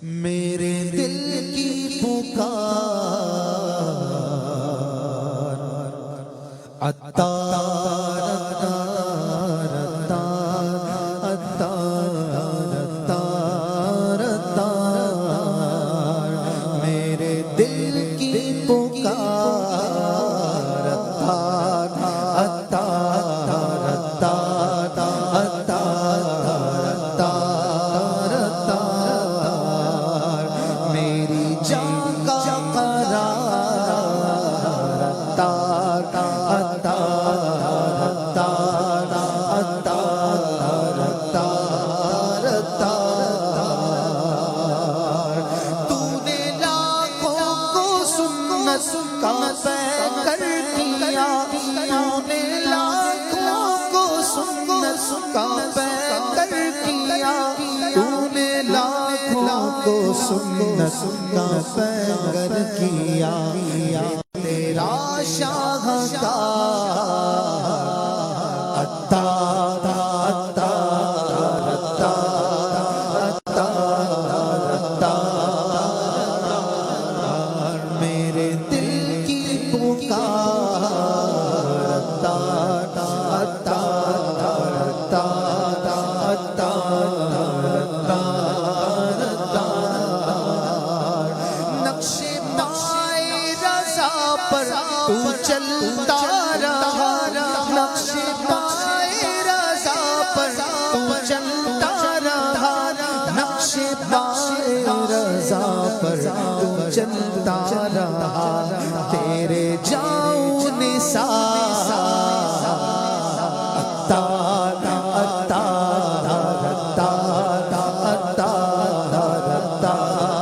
میرے دل کی پکار عطار عطار عطار عطار عطار میرے دل کی پکار عطار عطار عطار عطار عطار میری جان کا قرار عطار عطار عطار عطار عطار تو نے لاکھوں کو سنت کا پیکر کیا، تو نے لاکھوں کو سنت کا پیکر کیا، تو نے لاکھوں کو سنت کا پیکر کیا، تیرا شاہکار عطار عطار عطار عطار میرے دل کی پکار عطار عطار عطار عطار نقش پائے رضا پر تو چلتا رہا، نقش پائے رضا پر تو چلتا رہا، نقش پائے رضا پر تو چلتا رہا، تیرے جاؤں نثار عطار عطار عطار عطار عطار